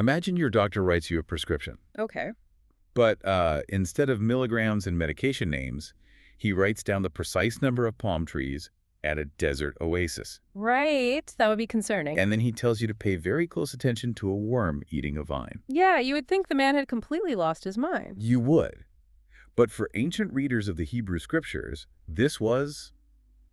Imagine your doctor writes you a prescription, Okay. but instead of milligrams and medication names, he writes down the precise number of palm trees at a desert oasis. Right. That would be concerning. And then he tells you to pay very close attention to a worm eating a vine. Yeah, you would think the man had completely lost his mind. You would. But for ancient readers of the Hebrew scriptures, this was,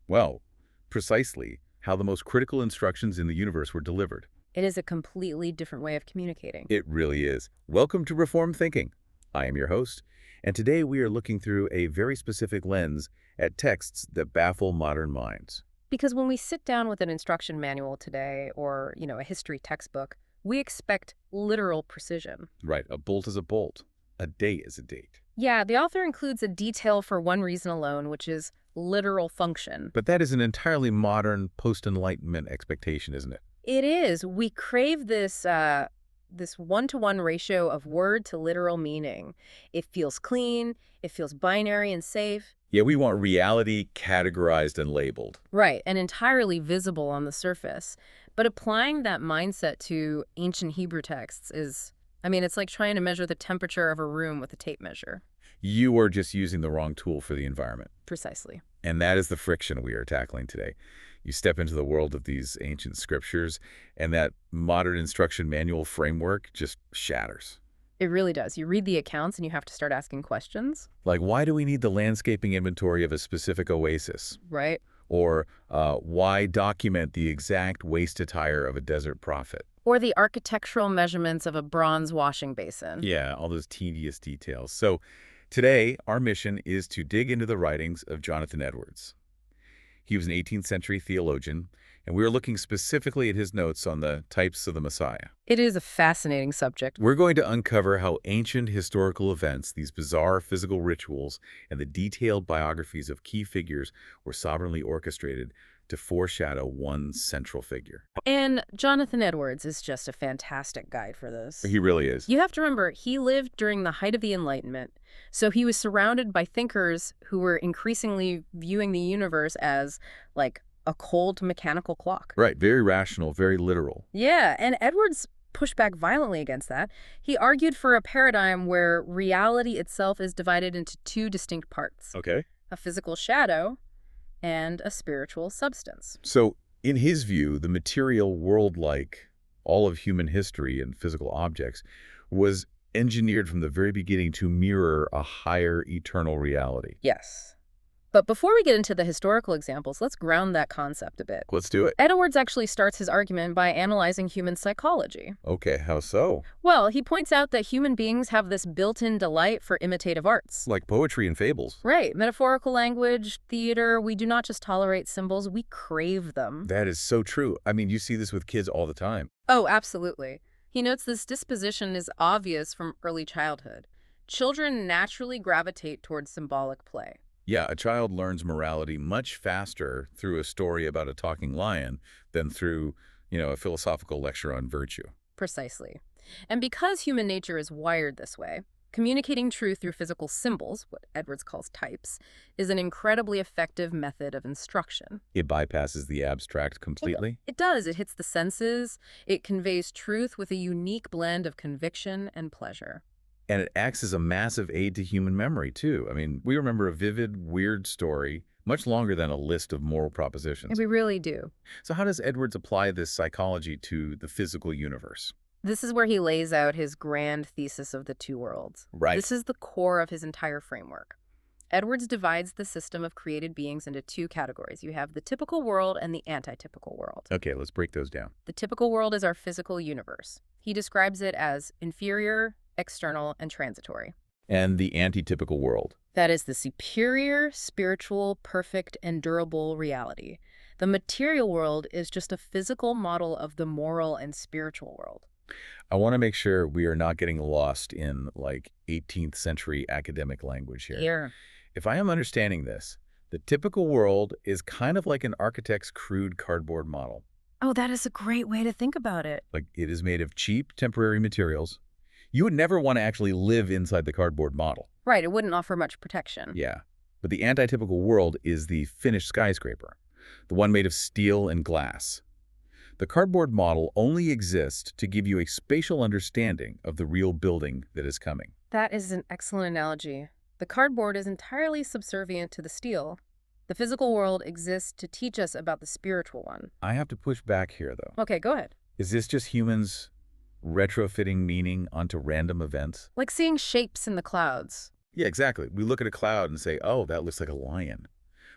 well, precisely how the most critical instructions in the universe were delivered. It is a completely different way of communicating. It really is. Welcome to Reformed Thinking. I am your host, and today we are looking through a very specific lens at texts that baffle modern minds. Because when we sit down with an instruction manual today or, a history textbook, we expect literal precision. Right, a bolt is a bolt. A date is a date. Yeah, the author includes a detail for one reason alone, which is literal function. But that is an entirely modern post-Enlightenment expectation, isn't it? It is. We crave this one-to-one ratio of word to literal meaning. It feels clean, it feels binary and safe. Yeah, we want reality categorized and labeled. Right, and entirely visible on the surface. But applying that mindset to ancient Hebrew texts is, it's like trying to measure the temperature of a room with a tape measure. You are just using the wrong tool for the environment. Precisely. And that is the friction we are tackling today. You step into the world of these ancient scriptures, and that modern instruction manual framework just shatters. It really does. You read the accounts and you have to start asking questions. Like, why do we need the landscaping inventory of a specific oasis? Right. Or why document the exact waist attire of a desert prophet? Or the architectural measurements of a bronze washing basin. Yeah, all those tedious details. So today, our mission is to dig into the writings of Jonathan Edwards. He was an 18th century theologian, and we are looking specifically at his notes on the types of the Messiah. It is a fascinating subject. We're going to uncover how ancient historical events, these bizarre physical rituals, and the detailed biographies of key figures were sovereignly orchestrated to foreshadow one central figure. And Jonathan Edwards is just a fantastic guide for this. He really is. You have to remember, he lived during the height of the Enlightenment, so he was surrounded by thinkers who were increasingly viewing the universe as, like, a cold mechanical clock. Right, very rational, very literal. Yeah, and Edwards pushed back violently against that. He argued for a paradigm where reality itself is divided into two distinct parts. Okay. A physical shadow and a spiritual substance. So, in his view, the material world, like all of human history and physical objects, was engineered from the very beginning to mirror a higher eternal reality. Yes. But before we get into the historical examples, let's ground that concept a bit. Let's do it. Edwards actually starts his argument by analyzing human psychology. Okay, how so? Well, he points out that human beings have this built-in delight for imitative arts. Like poetry and fables. Right. Metaphorical language, theater, we do not just tolerate symbols, we crave them. That is so true. You see this with kids all the time. Oh, absolutely. He notes this disposition is obvious from early childhood. Children naturally gravitate towards symbolic play. Yeah, a child learns morality much faster through a story about a talking lion than through, a philosophical lecture on virtue. Precisely. And because human nature is wired this way, communicating truth through physical symbols, what Edwards calls types, is an incredibly effective method of instruction. It bypasses the abstract completely? It does. It hits the senses. It conveys truth with a unique blend of conviction and pleasure. And it acts as a massive aid to human memory, too. We remember a vivid, weird story much longer than a list of moral propositions. And we really do. So how does Edwards apply this psychology to the physical universe? This is where he lays out his grand thesis of the two worlds. Right. This is the core of his entire framework. Edwards divides the system of created beings into two categories. You have the typical world and the anti-typical world. Okay, let's break those down. The typical world is our physical universe. He describes it as inferior, external, and transitory. And the anti-typical world? That is the superior, spiritual, perfect, and durable reality. The material world is just a physical model of the moral and spiritual world. I want to make sure we are not getting lost in, 18th century academic language here. If I am understanding this, the typical world is kind of like an architect's crude cardboard model. Oh, that is a great way to think about it. It is made of cheap, temporary materials. You would never want to actually live inside the cardboard model. Right, it wouldn't offer much protection. Yeah. But the anti-typical world is the finished skyscraper, the one made of steel and glass. The cardboard model only exists to give you a spatial understanding of the real building that is coming. That is an excellent analogy. The cardboard is entirely subservient to the steel. The physical world exists to teach us about the spiritual one. I have to push back here, though. Okay, go ahead. Is this just humans retrofitting meaning onto random events? Like seeing shapes in the clouds. Yeah, exactly. We look at a cloud and say, oh, that looks like a lion.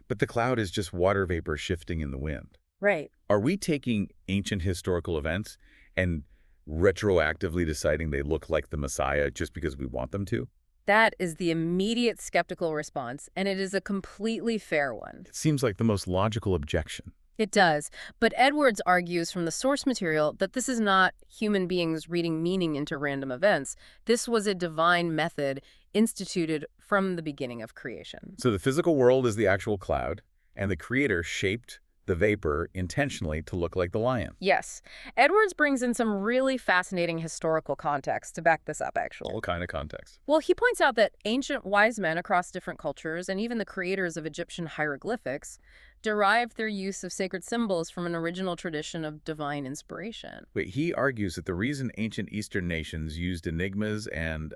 But the cloud is just water vapor shifting in the wind. Right. Are we taking ancient historical events and retroactively deciding they look like the Messiah just because we want them to? That is the immediate skeptical response, and it is a completely fair one. It seems like the most logical objection. It does, but Edwards argues from the source material that this is not human beings reading meaning into random events. This was a divine method instituted from the beginning of creation. So the physical world is the actual cloud, and the creator shaped the vapor intentionally to look like the lion. Yes. Edwards brings in some really fascinating historical context to back this up, actually. All kind of context. Well, he points out that ancient wise men across different cultures, and even the creators of Egyptian hieroglyphics, derived their use of sacred symbols from an original tradition of divine inspiration. Wait, he argues that the reason ancient Eastern nations used enigmas and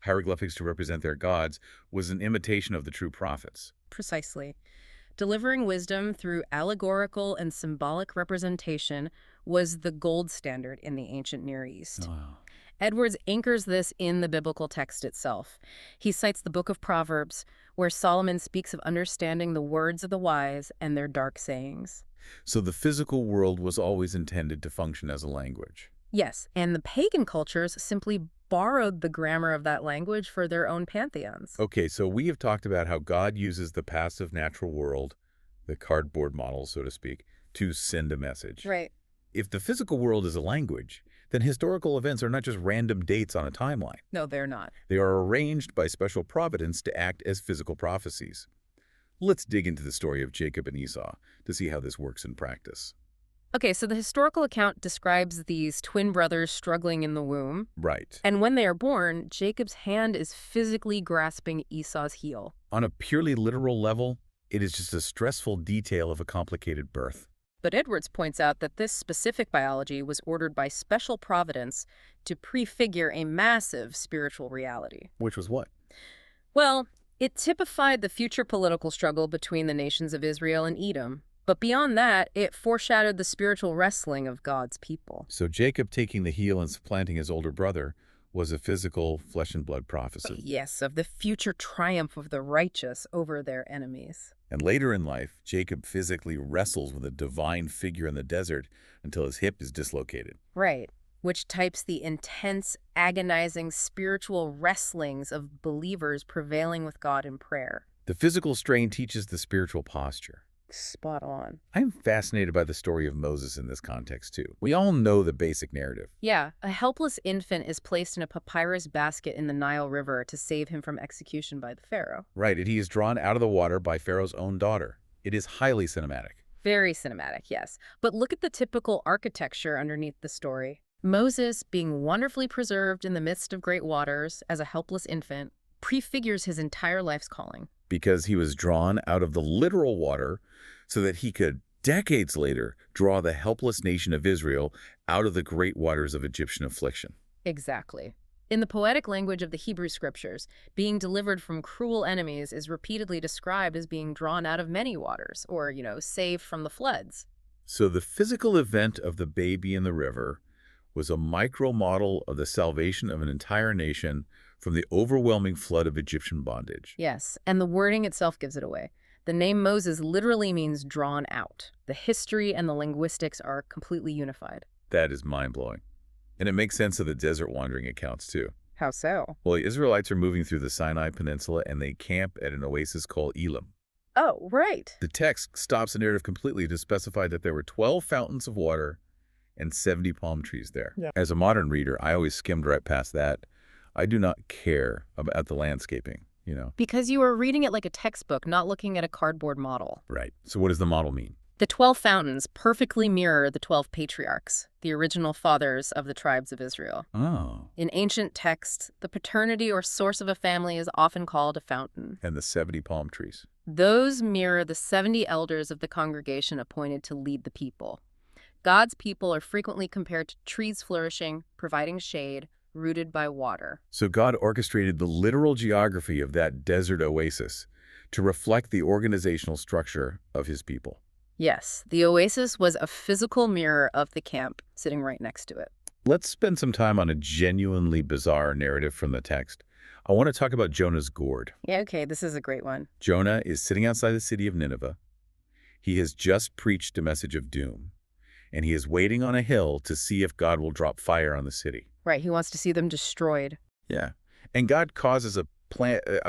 hieroglyphics to represent their gods was an imitation of the true prophets. Precisely. Delivering wisdom through allegorical and symbolic representation was the gold standard in the ancient Near East. Oh. Edwards anchors this in the biblical text itself. He cites the Book of Proverbs, where Solomon speaks of understanding the words of the wise and their dark sayings. So the physical world was always intended to function as a language. Yes, and the pagan cultures simply borrowed the grammar of that language for their own pantheons. Okay, so we have talked about how God uses the passive natural world, the cardboard model, so to speak, to send a message. Right. If the physical world is a language, then historical events are not just random dates on a timeline. No, they're not. They are arranged by special providence to act as physical prophecies. Let's dig into the story of Jacob and Esau to see how this works in practice. Okay, so the historical account describes these twin brothers struggling in the womb. Right. And when they are born, Jacob's hand is physically grasping Esau's heel. On a purely literal level, it is just a stressful detail of a complicated birth. But Edwards points out that this specific biology was ordered by special providence to prefigure a massive spiritual reality. Which was what? Well, it typified the future political struggle between the nations of Israel and Edom. But beyond that, it foreshadowed the spiritual wrestling of God's people. So Jacob taking the heel and supplanting his older brother was a physical flesh and blood prophecy. Yes, of the future triumph of the righteous over their enemies. And later in life, Jacob physically wrestles with a divine figure in the desert until his hip is dislocated. Right, which types the intense, agonizing spiritual wrestlings of believers prevailing with God in prayer. The physical strain teaches the spiritual posture. Spot on. I'm fascinated by the story of Moses in this context, too. We all know the basic narrative. Yeah, a helpless infant is placed in a papyrus basket in the Nile River to save him from execution by the pharaoh. Right, and he is drawn out of the water by Pharaoh's own daughter. It is highly cinematic. Very cinematic, yes. But look at the typical architecture underneath the story. Moses, being wonderfully preserved in the midst of great waters as a helpless infant, prefigures his entire life's calling. Because he was drawn out of the literal water so that he could, decades later, draw the helpless nation of Israel out of the great waters of Egyptian affliction. Exactly. In the poetic language of the Hebrew scriptures, being delivered from cruel enemies is repeatedly described as being drawn out of many waters, or, saved from the floods. So the physical event of the baby in the river was a micro-model of the salvation of an entire nation from the overwhelming flood of Egyptian bondage. Yes, and the wording itself gives it away. The name Moses literally means drawn out. The history and the linguistics are completely unified. That is mind-blowing. And it makes sense of the desert wandering accounts, too. How so? Well, the Israelites are moving through the Sinai Peninsula, and they camp at an oasis called Elim. Oh, right. The text stops the narrative completely to specify that there were 12 fountains of water and 70 palm trees there. Yeah. As a modern reader, I always skimmed right past that. I do not care about the landscaping, Because you are reading it like a textbook, not looking at a cardboard model. Right. So what does the model mean? The 12 fountains perfectly mirror the 12 patriarchs, the original fathers of the tribes of Israel. Oh. In ancient texts, the paternity or source of a family is often called a fountain. And the 70 palm trees. Those mirror the 70 elders of the congregation appointed to lead the people. God's people are frequently compared to trees flourishing, providing shade, rooted by water. So God orchestrated the literal geography of that desert oasis to reflect the organizational structure of his people. Yes, the oasis was a physical mirror of the camp sitting right next to it. Let's spend some time on a genuinely bizarre narrative from the text. I want to talk about Jonah's gourd. Yeah, okay, this is a great one. Jonah is sitting outside the city of Nineveh. He has just preached a message of doom, and he is waiting on a hill to see if God will drop fire on the city. Right, he wants to see them destroyed. Yeah. And God causes a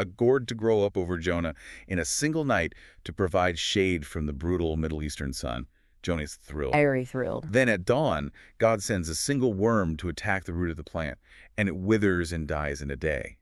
gourd to grow up over Jonah in a single night to provide shade from the brutal Middle Eastern sun. Jonah's thrilled. Very thrilled. Then at dawn, God sends a single worm to attack the root of the plant, and it withers and dies in a day.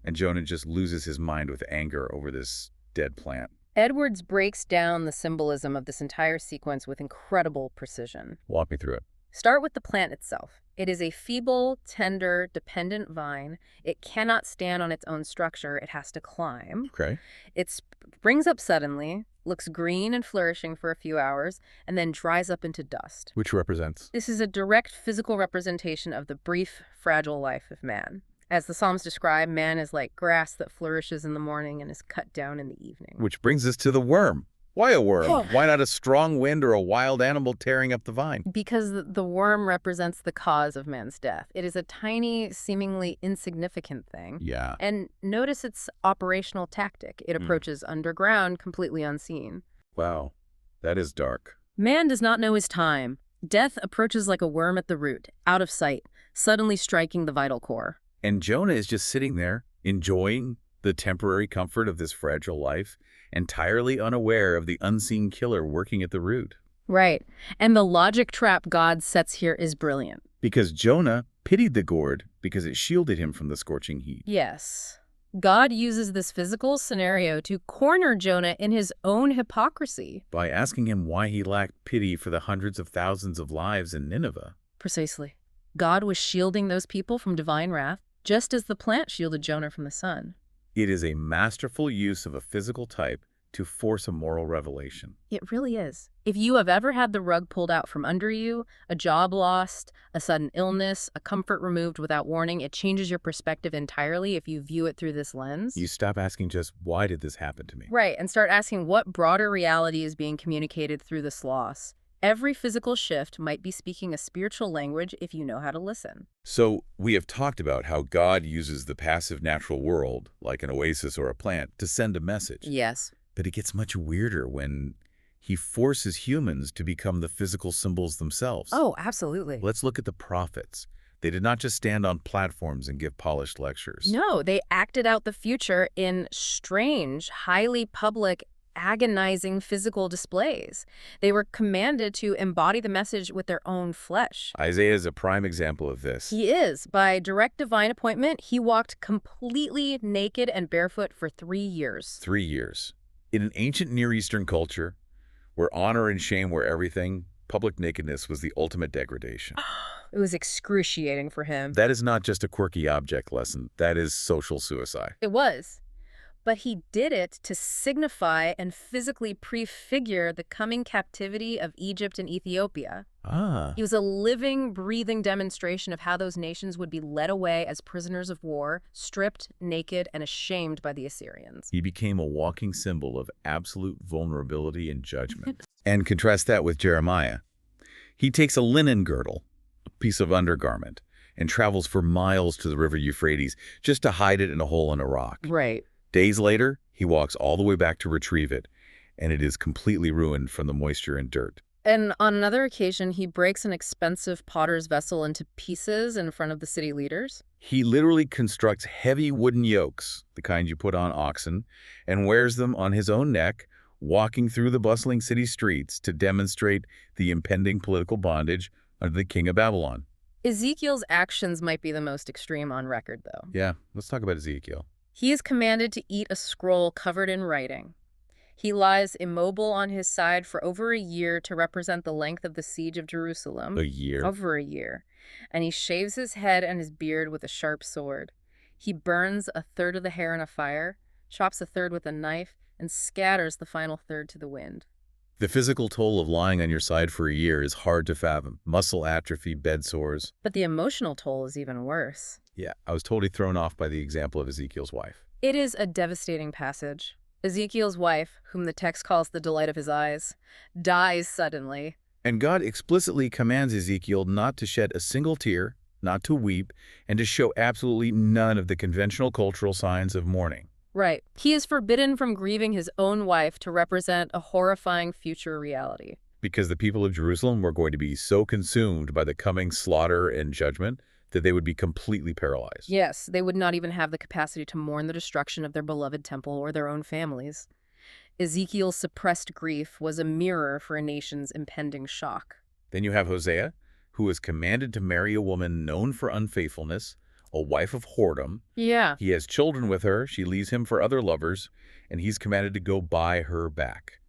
And Jonah just loses his mind with anger over this dead plant. Edwards breaks down the symbolism of this entire sequence with incredible precision. Walk me through it. Start with the plant itself. It is a feeble, tender, dependent vine. It cannot stand on its own structure. It has to climb. Okay. It springs up suddenly, looks green and flourishing for a few hours, and then dries up into dust. Which represents? This is a direct physical representation of the brief, fragile life of man. As the Psalms describe, man is like grass that flourishes in the morning and is cut down in the evening. Which brings us to the worm. Why a worm? Why not a strong wind or a wild animal tearing up the vine? Because the worm represents the cause of man's death. It is a tiny, seemingly insignificant thing. Yeah. And notice its operational tactic. It approaches underground, completely unseen. Wow. That is dark. Man does not know his time. Death approaches like a worm at the root, out of sight, suddenly striking the vital core. And Jonah is just sitting there, enjoying the temporary comfort of this fragile life, entirely unaware of the unseen killer working at the root. Right. And the logic trap God sets here is brilliant. Because Jonah pitied the gourd because it shielded him from the scorching heat. Yes. God uses this physical scenario to corner Jonah in his own hypocrisy. By asking him why he lacked pity for the hundreds of thousands of lives in Nineveh. Precisely. God was shielding those people from divine wrath, just as the plant shielded Jonah from the sun. It is a masterful use of a physical type to force a moral revelation. It really is. If you have ever had the rug pulled out from under you, a job lost, a sudden illness, a comfort removed without warning, it changes your perspective entirely if you view it through this lens. You stop asking just, why did this happen to me? Right, and start asking what broader reality is being communicated through this loss. Every physical shift might be speaking a spiritual language if you know how to listen. So we have talked about how God uses the passive natural world, like an oasis or a plant, to send a message. Yes. But it gets much weirder when he forces humans to become the physical symbols themselves. Oh, absolutely. Let's look at the prophets. They did not just stand on platforms and give polished lectures. No, they acted out the future in strange, highly public, agonizing physical displays. They were commanded to embody the message with their own flesh. Isaiah is a prime example of this. He is. By direct divine appointment, he walked completely naked and barefoot for 3 years. 3 years. In an ancient Near Eastern culture, where honor and shame were everything, public nakedness was the ultimate degradation. It was excruciating for him. That is not just a quirky object lesson. That is social suicide. It was. But he did it to signify and physically prefigure the coming captivity of Egypt and Ethiopia. Ah. He was a living, breathing demonstration of how those nations would be led away as prisoners of war, stripped, naked, and ashamed by the Assyrians. He became a walking symbol of absolute vulnerability and judgment. And contrast that with Jeremiah. He takes a linen girdle, a piece of undergarment, and travels for miles to the river Euphrates just to hide it in a hole in a rock. Right. Days later, he walks all the way back to retrieve it, and it is completely ruined from the moisture and dirt. And on another occasion, he breaks an expensive potter's vessel into pieces in front of the city leaders. He literally constructs heavy wooden yokes, the kind you put on oxen, and wears them on his own neck, walking through the bustling city streets to demonstrate the impending political bondage under the king of Babylon. Ezekiel's actions might be the most extreme on record, though. Yeah, let's talk about Ezekiel. He is commanded to eat a scroll covered in writing. He lies immobile on his side for over a year to represent the length of the siege of Jerusalem. A year. Over a year. And he shaves his head and his beard with a sharp sword. He burns a third of the hair in a fire, chops a third with a knife, and scatters the final third to the wind. The physical toll of lying on your side for a year is hard to fathom. Muscle atrophy, bed sores. But the emotional toll is even worse. Yeah, I was totally thrown off by the example of Ezekiel's wife. It is a devastating passage. Ezekiel's wife, whom the text calls the delight of his eyes, dies suddenly. And God explicitly commands Ezekiel not to shed a single tear, not to weep, and to show absolutely none of the conventional cultural signs of mourning. Right. He is forbidden from grieving his own wife to represent a horrifying future reality. Because the people of Jerusalem were going to be so consumed by the coming slaughter and judgment that they would be completely paralyzed. Yes, they would not even have the capacity to mourn the destruction of their beloved temple or their own families. Ezekiel's suppressed grief was a mirror for a nation's impending shock. Then you have Hosea, who is commanded to marry a woman known for unfaithfulness, a wife of whoredom. Yeah. He has children with her, she leaves him for other lovers, and he's commanded to go buy her back.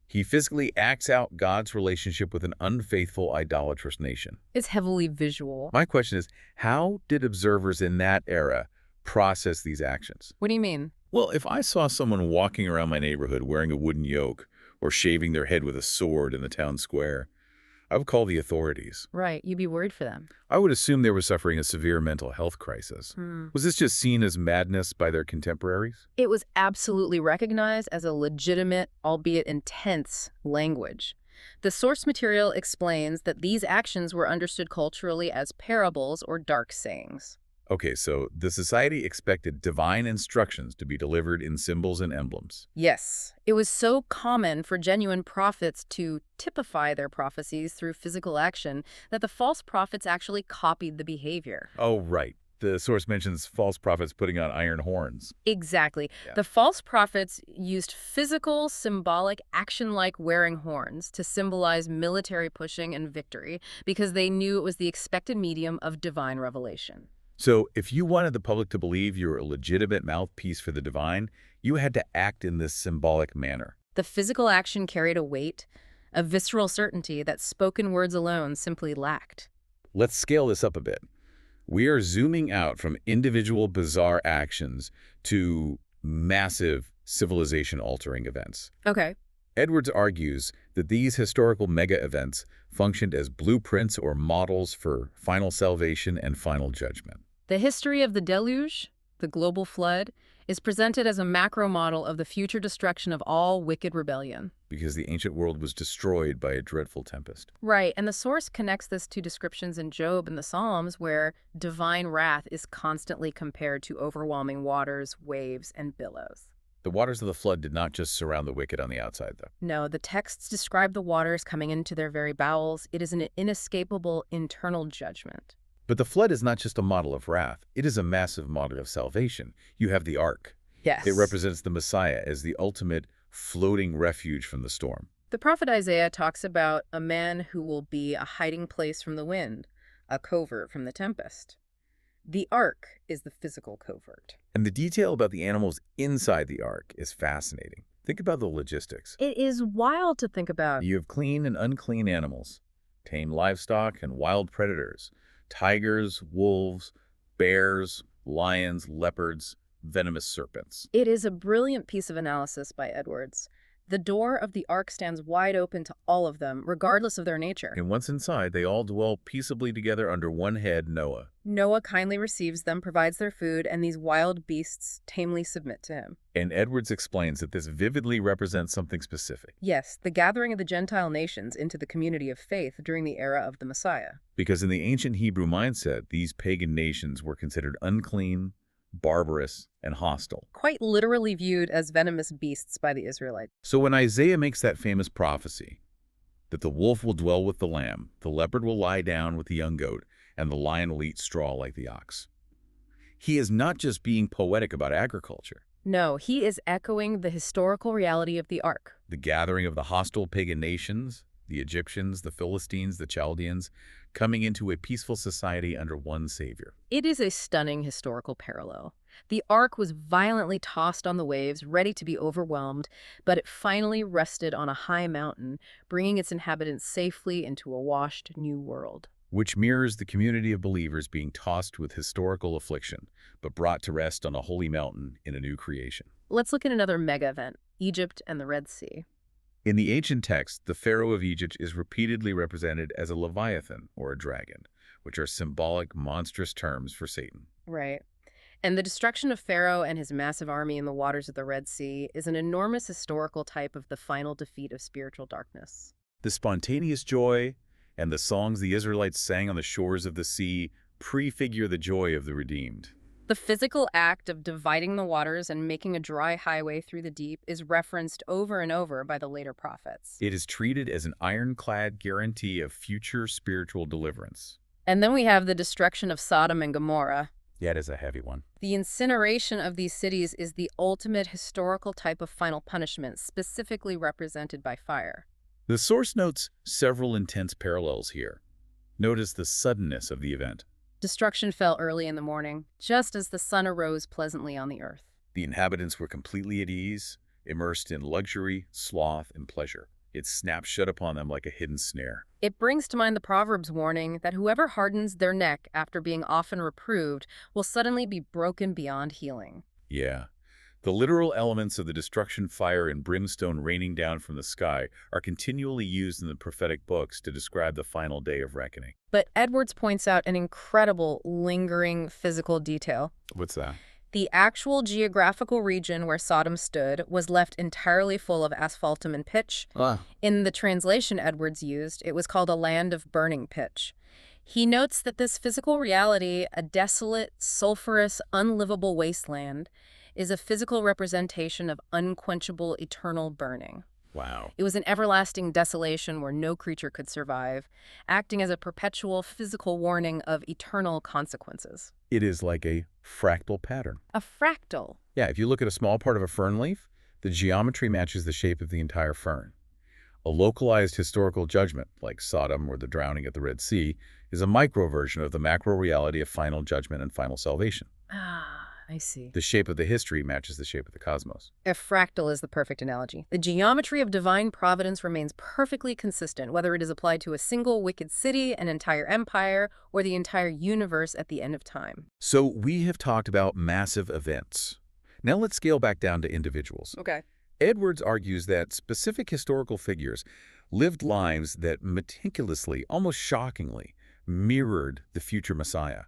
He physically acts out God's relationship with an unfaithful, idolatrous nation. It's heavily visual. My question is, how did observers in that era process these actions? What do you mean? Well, if I saw someone walking around my neighborhood wearing a wooden yoke or shaving their head with a sword in the town square, I would call the authorities. Right, you'd be worried for them. I would assume they were suffering a severe mental health crisis. Was this just seen as madness by their contemporaries? It was absolutely recognized as a legitimate, albeit intense, language. The source material explains that these actions were understood culturally as parables or dark sayings. Okay, so the society expected divine instructions to be delivered in symbols and emblems. Yes, it was so common for genuine prophets to typify their prophecies through physical action that the false prophets actually copied the behavior. Oh, right. The source mentions false prophets putting on iron horns. Exactly. Yeah. The false prophets used physical, symbolic, action-like wearing horns to symbolize military pushing and victory because they knew it was the expected medium of divine revelation. So if you wanted the public to believe you were a legitimate mouthpiece for the divine, you had to act in this symbolic manner. The physical action carried a weight, a visceral certainty that spoken words alone simply lacked. Let's scale this up a bit. We are zooming out from individual bizarre actions to massive civilization-altering events. Okay. Edwards argues that these historical mega-events functioned as blueprints or models for final salvation and final judgment. The history of the deluge, the global flood, is presented as a macro model of the future destruction of all wicked rebellion. Because the ancient world was destroyed by a dreadful tempest. Right, and the source connects this to descriptions in Job and the Psalms where divine wrath is constantly compared to overwhelming waters, waves, and billows. The waters of the flood did not just surround the wicked on the outside, though. No, the texts describe the waters coming into their very bowels. It is an inescapable internal judgment. But the flood is not just a model of wrath. It is a massive model of salvation. You have the ark. Yes. It represents the Messiah as the ultimate floating refuge from the storm. The prophet Isaiah talks about a man who will be a hiding place from the wind, a covert from the tempest. The ark is the physical covert. And the detail about the animals inside the ark is fascinating. Think about the logistics. It is wild to think about. You have clean and unclean animals, tame livestock and wild predators, tigers, wolves, bears, lions, leopards, venomous serpents. It is a brilliant piece of analysis by Edwards. The door of the ark stands wide open to all of them, regardless of their nature. And once inside, they all dwell peaceably together under one head, Noah. Noah kindly receives them, provides their food, and these wild beasts tamely submit to him. And Edwards explains that this vividly represents something specific. Yes, the gathering of the Gentile nations into the community of faith during the era of the Messiah. Because in the ancient Hebrew mindset, these pagan nations were considered unclean, barbarous, and hostile. Quite literally viewed as venomous beasts by the Israelites. So when Isaiah makes that famous prophecy that the wolf will dwell with the lamb, the leopard will lie down with the young goat, and the lion will eat straw like the ox, he is not just being poetic about agriculture. No, he is echoing the historical reality of the ark. The gathering of the hostile pagan nations, the Egyptians, the Philistines, the Chaldeans, coming into a peaceful society under one savior. It is a stunning historical parallel. The ark was violently tossed on the waves, ready to be overwhelmed, but it finally rested on a high mountain, bringing its inhabitants safely into a washed new world. Which mirrors the community of believers being tossed with historical affliction, but brought to rest on a holy mountain in a new creation. Let's look at another mega event, Egypt and the Red Sea. In the ancient text, the Pharaoh of Egypt is repeatedly represented as a leviathan or a dragon, which are symbolic, monstrous terms for Satan. Right. And the destruction of Pharaoh and his massive army in the waters of the Red Sea is an enormous historical type of the final defeat of spiritual darkness. The spontaneous joy and the songs the Israelites sang on the shores of the sea prefigure the joy of the redeemed. The physical act of dividing the waters and making a dry highway through the deep is referenced over and over by the later prophets. It is treated as an ironclad guarantee of future spiritual deliverance. And then we have the destruction of Sodom and Gomorrah. Yeah, it is a heavy one. The incineration of these cities is the ultimate historical type of final punishment, specifically represented by fire. The source notes several intense parallels here. Notice the suddenness of the event. Destruction fell early in the morning, just as the sun arose pleasantly on the earth. The inhabitants were completely at ease, immersed in luxury, sloth, and pleasure. It snapped shut upon them like a hidden snare. It brings to mind the Proverbs warning that whoever hardens their neck after being often reproved will suddenly be broken beyond healing. Yeah. The literal elements of the destruction, fire, and brimstone raining down from the sky are continually used in the prophetic books to describe the final day of reckoning. But Edwards points out an incredible, lingering physical detail. What's that? The actual geographical region where Sodom stood was left entirely full of asphaltum and pitch. Ah. In the translation Edwards used, it was called a land of burning pitch. He notes that this physical reality, a desolate, sulfurous, unlivable wasteland, is a physical representation of unquenchable eternal burning. Wow. It was an everlasting desolation where no creature could survive, acting as a perpetual physical warning of eternal consequences. It is like a fractal pattern. A fractal. Yeah, if you look at a small part of a fern leaf, the geometry matches the shape of the entire fern. A localized historical judgment, like Sodom or the drowning at the Red Sea, is a micro version of the macro reality of final judgment and final salvation. Ah, I see. The shape of the history matches the shape of the cosmos. A fractal is the perfect analogy. The geometry of divine providence remains perfectly consistent, whether it is applied to a single wicked city, an entire empire, or the entire universe at the end of time. So we have talked about massive events. Now let's scale back down to individuals. Okay. Edwards argues that specific historical figures lived lives that meticulously, almost shockingly, mirrored the future Messiah.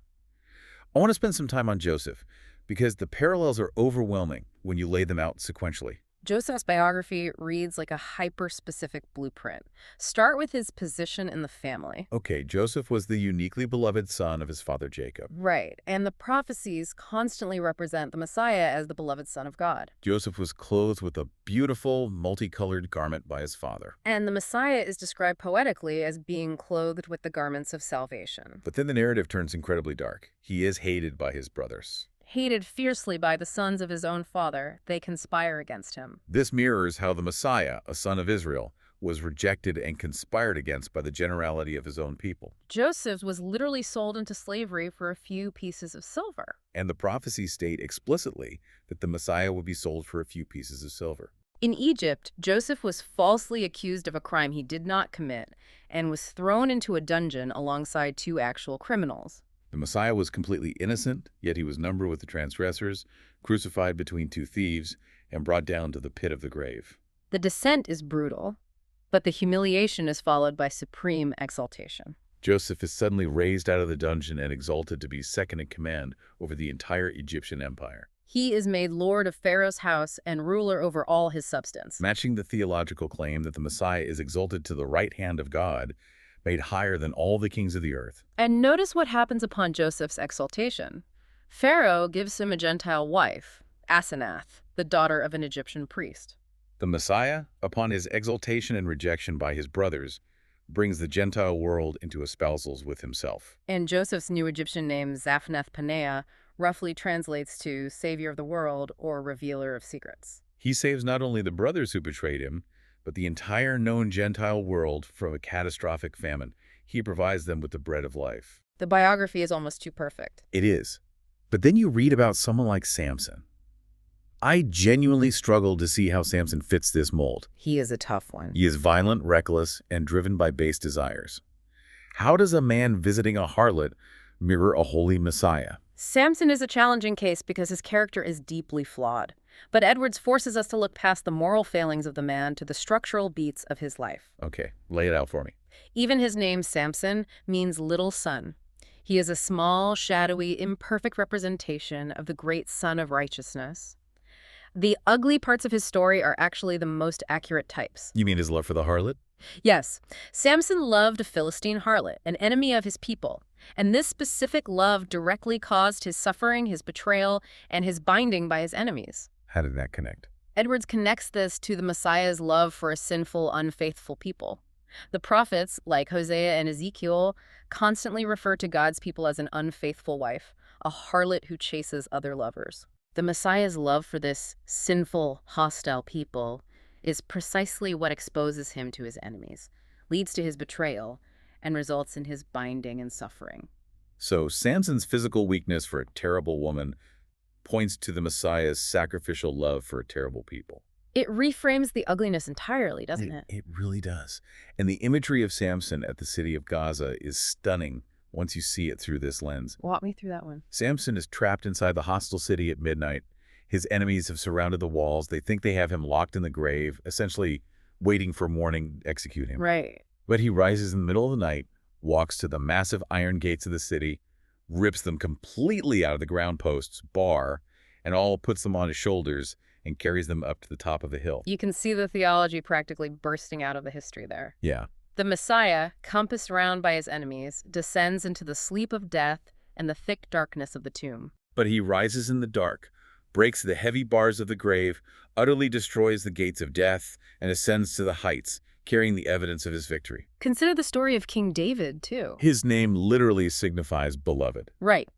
I want to spend some time on Joseph, because the parallels are overwhelming when you lay them out sequentially. Joseph's biography reads like a hyper-specific blueprint. Start with his position in the family. Okay, Joseph was the uniquely beloved son of his father Jacob. Right, and the prophecies constantly represent the Messiah as the beloved Son of God. Joseph was clothed with a beautiful, multicolored garment by his father. And the Messiah is described poetically as being clothed with the garments of salvation. But then the narrative turns incredibly dark. He is hated by his brothers. Hated fiercely by the sons of his own father, they conspire against him. This mirrors how the Messiah, a son of Israel, was rejected and conspired against by the generality of his own people. Joseph was literally sold into slavery for a few pieces of silver. And the prophecies state explicitly that the Messiah would be sold for a few pieces of silver. In Egypt, Joseph was falsely accused of a crime he did not commit and was thrown into a dungeon alongside two actual criminals. The Messiah was completely innocent, yet he was numbered with the transgressors, crucified between two thieves, and brought down to the pit of the grave. The descent is brutal, but the humiliation is followed by supreme exaltation. Joseph is suddenly raised out of the dungeon and exalted to be second in command over the entire Egyptian empire. He is made lord of Pharaoh's house and ruler over all his substance. Matching the theological claim that the Messiah is exalted to the right hand of God, made higher than all the kings of the earth. And notice what happens upon Joseph's exaltation. Pharaoh gives him a Gentile wife, Asenath, the daughter of an Egyptian priest. The Messiah, upon his exaltation and rejection by his brothers, brings the Gentile world into espousals with himself. And Joseph's new Egyptian name, Zaphnath-Paneah, roughly translates to Savior of the World or Revealer of Secrets. He saves not only the brothers who betrayed him, but the entire known Gentile world from a catastrophic famine. He provides them with the bread of life. The biography is almost too perfect. It is. But then you read about someone like Samson. I genuinely struggle to see how Samson fits this mold. He is a tough one. He is violent, reckless, and driven by base desires. How does a man visiting a harlot mirror a holy Messiah? Samson is a challenging case because his character is deeply flawed. But Edwards forces us to look past the moral failings of the man to the structural beats of his life. Okay, lay it out for me. Even his name, Samson, means little son. He is a small, shadowy, imperfect representation of the great Son of righteousness. The ugly parts of his story are actually the most accurate types. You mean his love for the harlot? Yes, Samson loved a Philistine harlot, an enemy of his people. And this specific love directly caused his suffering, his betrayal, and his binding by his enemies. How did that connect? Edwards connects this to the Messiah's love for a sinful, unfaithful people. The prophets, like Hosea and Ezekiel, constantly refer to God's people as an unfaithful wife, a harlot who chases other lovers. The Messiah's love for this sinful, hostile people is precisely what exposes him to his enemies, leads to his betrayal, and results in his binding and suffering. So Samson's physical weakness for a terrible woman points to the Messiah's sacrificial love for a terrible people. It reframes the ugliness entirely, doesn't it? It really does. And the imagery of Samson at the city of Gaza is stunning once you see it through this lens. Walk me through that one. Samson is trapped inside the hostile city at midnight. His enemies have surrounded the walls. They think they have him locked in the grave, essentially waiting for morning to execute him. Right. But he rises in the middle of the night, walks to the massive iron gates of the city, rips them completely out of the ground posts, bar, and all puts them on his shoulders and carries them up to the top of a hill. You can see the theology practically bursting out of the history there. Yeah. The Messiah, compassed round by his enemies, descends into the sleep of death and the thick darkness of the tomb. But he rises in the dark, breaks the heavy bars of the grave, utterly destroys the gates of death, and ascends to the heights, carrying the evidence of his victory. Consider the story of King David, too. His name literally signifies beloved. Right.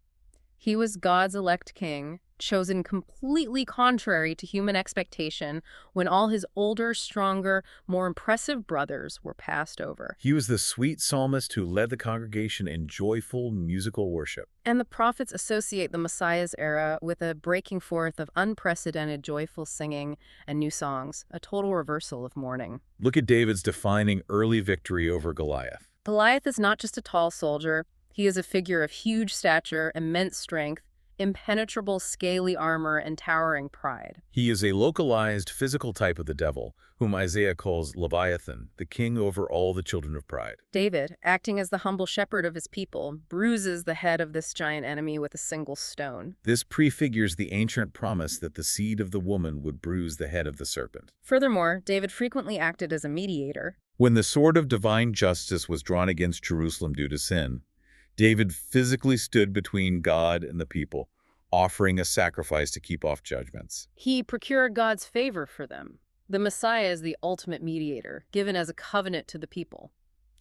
He was God's elect king, chosen completely contrary to human expectation when all his older, stronger, more impressive brothers were passed over. He was the sweet psalmist who led the congregation in joyful musical worship. And the prophets associate the Messiah's era with a breaking forth of unprecedented joyful singing and new songs, a total reversal of mourning. Look at David's defining early victory over Goliath. Goliath is not just a tall soldier. He is a figure of huge stature, immense strength, impenetrable scaly armor, and towering pride. He is a localized physical type of the devil, whom Isaiah calls Leviathan, the king over all the children of pride. David, acting as the humble shepherd of his people, bruises the head of this giant enemy with a single stone. This prefigures the ancient promise that the seed of the woman would bruise the head of the serpent. Furthermore, David frequently acted as a mediator. When the sword of divine justice was drawn against Jerusalem due to sin, David physically stood between God and the people, offering a sacrifice to keep off judgments. He procured God's favor for them. The Messiah is the ultimate mediator, given as a covenant to the people.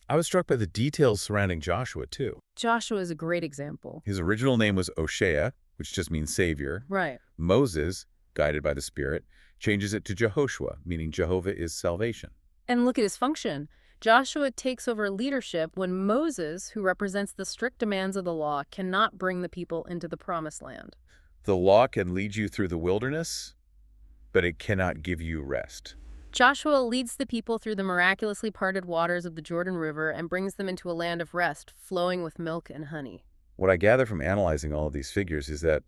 I was struck by the details surrounding Joshua, too. Joshua is a great example. His original name was Oshea, which just means Savior. Right. Moses, guided by the Spirit, changes it to Jehoshua, meaning Jehovah is salvation. And look at his function. Joshua takes over leadership when Moses, who represents the strict demands of the law, cannot bring the people into the promised land. The law can lead you through the wilderness, but it cannot give you rest. Joshua leads the people through the miraculously parted waters of the Jordan River and brings them into a land of rest, flowing with milk and honey. What I gather from analyzing all of these figures is that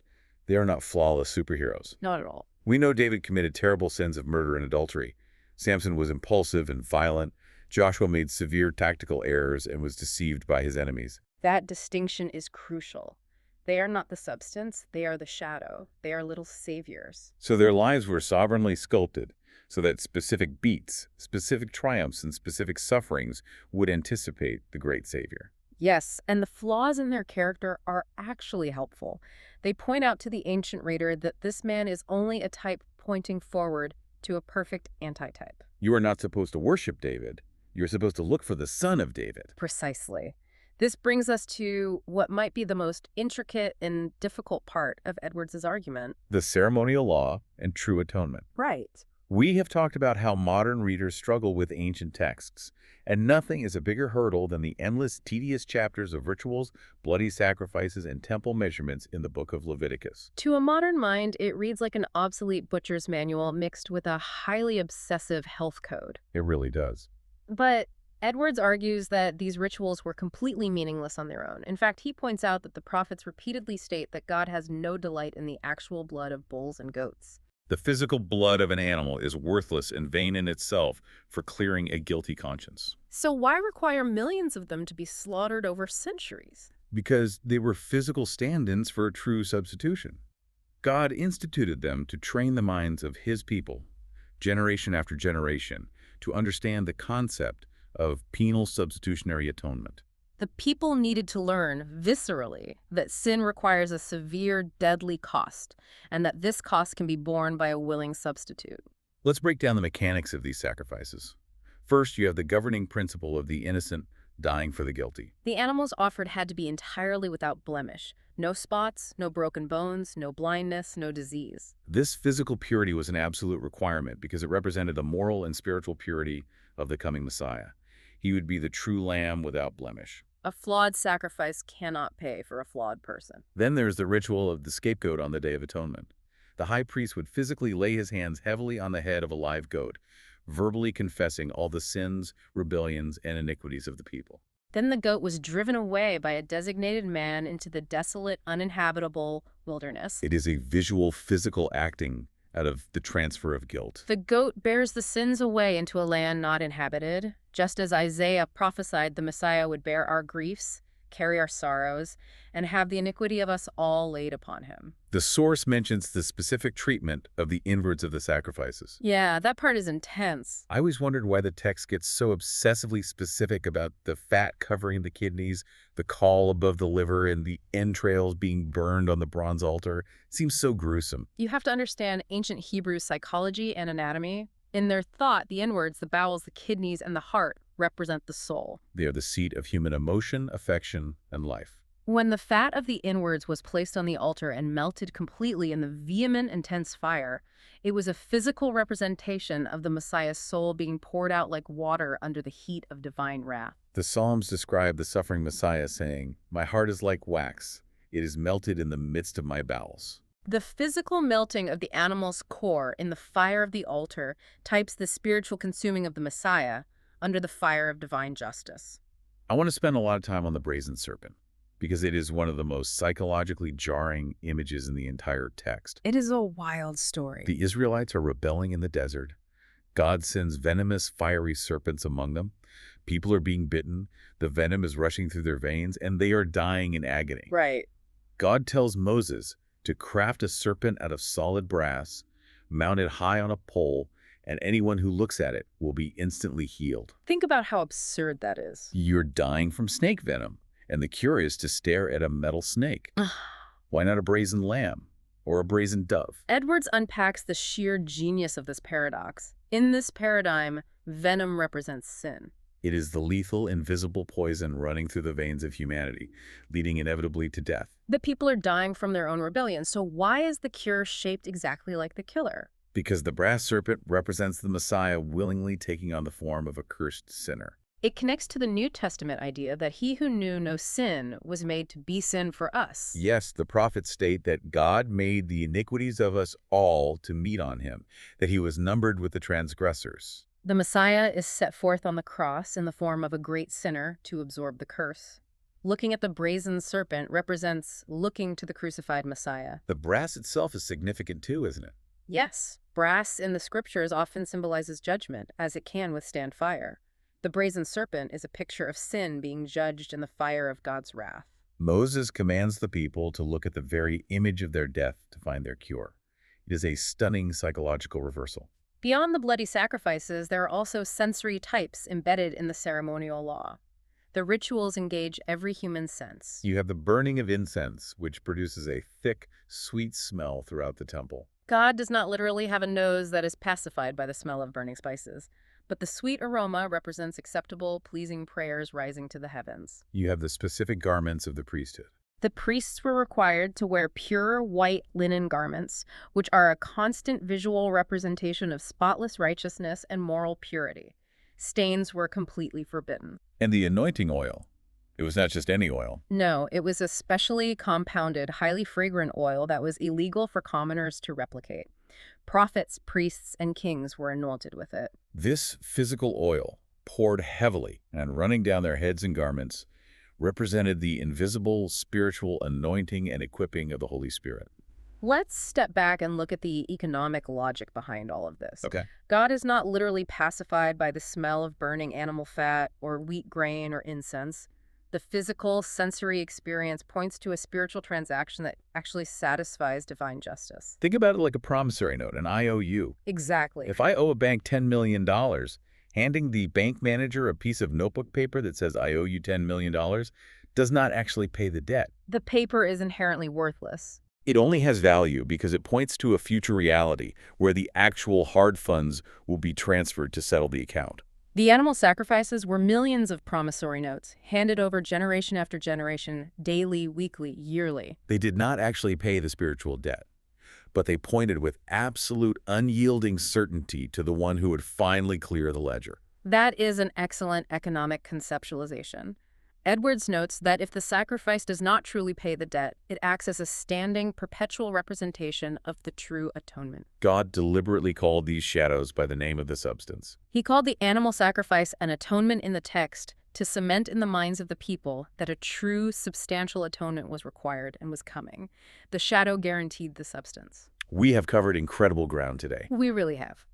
they are not flawless superheroes. Not at all. We know David committed terrible sins of murder and adultery. Samson was impulsive and violent. Joshua made severe tactical errors and was deceived by his enemies. That distinction is crucial. They are not the substance, they are the shadow. They are little saviors. So their lives were sovereignly sculpted so that specific beats, specific triumphs, and specific sufferings would anticipate the great Savior. Yes, and the flaws in their character are actually helpful. They point out to the ancient reader that this man is only a type pointing forward to a perfect antitype. You are not supposed to worship David. You're supposed to look for the son of David. Precisely. This brings us to what might be the most intricate and difficult part of Edwards' argument. The ceremonial law and true atonement. Right. We have talked about how modern readers struggle with ancient texts, and nothing is a bigger hurdle than the endless, tedious chapters of rituals, bloody sacrifices, and temple measurements in the book of Leviticus. To a modern mind, it reads like an obsolete butcher's manual mixed with a highly obsessive health code. It really does. But Edwards argues that these rituals were completely meaningless on their own. In fact, he points out that the prophets repeatedly state that God has no delight in the actual blood of bulls and goats. The physical blood of an animal is worthless and vain in itself for clearing a guilty conscience, So why require millions of them to be slaughtered over centuries? because they were physical stand-ins for a true substitution. God instituted them to train the minds of his people, generation after generation, to understand the concept of penal substitutionary atonement. The people needed to learn viscerally that sin requires a severe, deadly cost, and that this cost can be borne by a willing substitute. Let's break down the mechanics of these sacrifices. First, you have the governing principle of the innocent dying for the guilty. The animals offered had to be entirely without blemish. No spots, no broken bones, no blindness, no disease. This physical purity was an absolute requirement because it represented the moral and spiritual purity of the coming Messiah. He would be the true lamb without blemish. A flawed sacrifice cannot pay for a flawed person. Then there's the ritual of the scapegoat on the Day of Atonement. The high priest would physically lay his hands heavily on the head of a live goat, verbally confessing all the sins, rebellions, and iniquities of the people. Then the goat was driven away by a designated man into the desolate, uninhabitable wilderness. It is a visual, physical acting out of the transfer of guilt. The goat bears the sins away into a land not inhabited, just as Isaiah prophesied the Messiah would bear our griefs, carry our sorrows, and have the iniquity of us all laid upon him. The source mentions the specific treatment of the inwards of the sacrifices. Yeah, that part is intense. I always wondered why the text gets so obsessively specific about the fat covering the kidneys, the caul above the liver, and the entrails being burned on the bronze altar. It seems so gruesome. You have to understand ancient Hebrew psychology and anatomy. In their thought, the inwards, the bowels, the kidneys, and the heart represent the soul. They are the seat of human emotion, affection, and life. When the fat of the inwards was placed on the altar and melted completely in the vehement, intense fire, it was a physical representation of the Messiah's soul being poured out like water under the heat of divine wrath. The Psalms describe the suffering Messiah saying, "My heart is like wax. It is melted in the midst of my bowels." The physical melting of the animal's core in the fire of the altar types the spiritual consuming of the Messiah under the fire of divine justice. I want to spend a lot of time on the brazen serpent, because it is one of the most psychologically jarring images in the entire text. It is a wild story. The Israelites are rebelling in the desert. God sends venomous, fiery serpents among them. People are being bitten. The venom is rushing through their veins, and they are dying in agony. Right. God tells Moses to craft a serpent out of solid brass, mount it high on a pole, and anyone who looks at it will be instantly healed. Think about how absurd that is. You're dying from snake venom, and the cure is to stare at a metal snake. Why not a brazen lamb or a brazen dove? Edwards unpacks the sheer genius of this paradox. In this paradigm, venom represents sin. It is the lethal, invisible poison running through the veins of humanity, leading inevitably to death. The people are dying from their own rebellion, so why is the cure shaped exactly like the killer? Because the brass serpent represents the Messiah willingly taking on the form of a cursed sinner. It connects to the New Testament idea that he who knew no sin was made to be sin for us. Yes, the prophets state that God made the iniquities of us all to meet on him, that he was numbered with the transgressors. The Messiah is set forth on the cross in the form of a great sinner to absorb the curse. Looking at the brazen serpent represents looking to the crucified Messiah. The brass itself is significant too, isn't it? Yes, brass in the scriptures often symbolizes judgment, as it can withstand fire. The brazen serpent is a picture of sin being judged in the fire of God's wrath. Moses commands the people to look at the very image of their death to find their cure. It is a stunning psychological reversal. Beyond the bloody sacrifices, there are also sensory types embedded in the ceremonial law. The rituals engage every human sense. You have the burning of incense, which produces a thick, sweet smell throughout the temple. God does not literally have a nose that is pacified by the smell of burning spices, but the sweet aroma represents acceptable, pleasing prayers rising to the heavens. You have the specific garments of the priesthood. The priests were required to wear pure white linen garments, which are a constant visual representation of spotless righteousness and moral purity. Stains were completely forbidden. And the anointing oil. It was not just any oil. No, it was a specially compounded, highly fragrant oil that was illegal for commoners to replicate. Prophets, priests, and kings were anointed with it. This physical oil, poured heavily and running down their heads and garments, represented the invisible spiritual anointing and equipping of the Holy Spirit. Let's step back and look at the economic logic behind all of this. Okay. God is not literally pacified by the smell of burning animal fat or wheat grain or incense. The physical, sensory experience points to a spiritual transaction that actually satisfies divine justice. Think about it like a promissory note, an IOU. Exactly. If I owe a bank $10 million, handing the bank manager a piece of notebook paper that says I owe you $10 million does not actually pay the debt. The paper is inherently worthless. It only has value because it points to a future reality where the actual hard funds will be transferred to settle the account. The animal sacrifices were millions of promissory notes, handed over generation after generation, daily, weekly, yearly. They did not actually pay the spiritual debt, but they pointed with absolute unyielding certainty to the one who would finally clear the ledger. That is an excellent economic conceptualization. Edwards notes that if the sacrifice does not truly pay the debt, it acts as a standing, perpetual representation of the true atonement. God deliberately called these shadows by the name of the substance. He called the animal sacrifice an atonement in the text to cement in the minds of the people that a true, substantial atonement was required and was coming. The shadow guaranteed the substance. We have covered incredible ground today. We really have.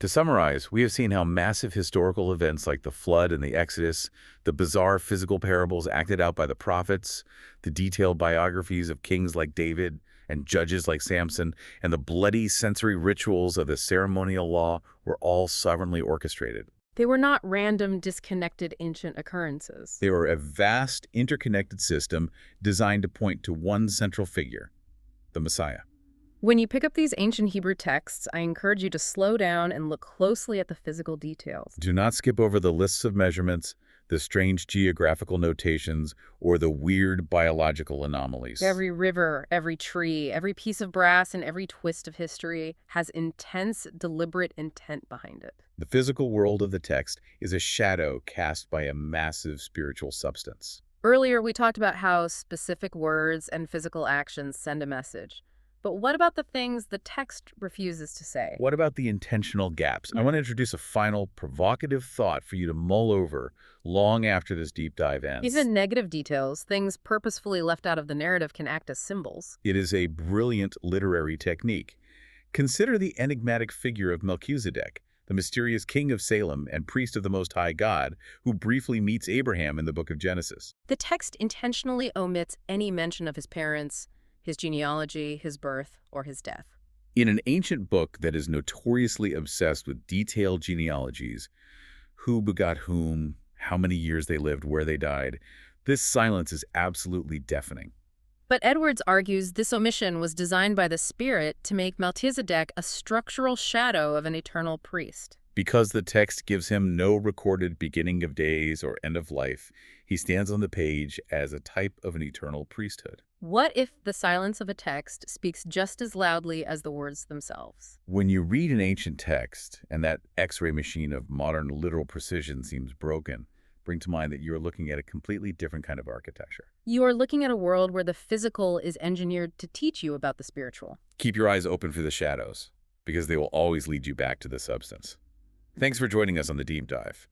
To summarize, we have seen how massive historical events like the flood and the Exodus, the bizarre physical parables acted out by the prophets, the detailed biographies of kings like David and judges like Samson, and the bloody sensory rituals of the ceremonial law were all sovereignly orchestrated. They were not random, disconnected ancient occurrences. They were a vast, interconnected system designed to point to one central figure, the Messiah. When you pick up these ancient Hebrew texts, I encourage you to slow down and look closely at the physical details. Do not skip over the lists of measurements, the strange geographical notations, or the weird biological anomalies. Every river, every tree, every piece of brass, and every twist of history has intense, deliberate intent behind it. The physical world of the text is a shadow cast by a massive spiritual substance. Earlier, we talked about how specific words and physical actions send a message. But what about the things the text refuses to say? What about the intentional gaps? I want to introduce a final provocative thought for you to mull over long after this deep dive ends. Even negative details, things purposefully left out of the narrative, can act as symbols. It is a brilliant literary technique. Consider the enigmatic figure of Melchizedek, the mysterious king of Salem and priest of the Most High God, who briefly meets Abraham in the book of Genesis. The text intentionally omits any mention of his parents, his genealogy, his birth, or his death. In an ancient book that is notoriously obsessed with detailed genealogies, who begot whom, how many years they lived, where they died, this silence is absolutely deafening. But Edwards argues this omission was designed by the Spirit to make Melchizedek a structural shadow of an eternal priest. Because the text gives him no recorded beginning of days or end of life, he stands on the page as a type of an eternal priesthood. What if the silence of a text speaks just as loudly as the words themselves? When you read an ancient text and that X-ray machine of modern literal precision seems broken, bring to mind that you are looking at a completely different kind of architecture. You are looking at a world where the physical is engineered to teach you about the spiritual. Keep your eyes open for the shadows, because they will always lead you back to the substance. Thanks for joining us on the Deep Dive.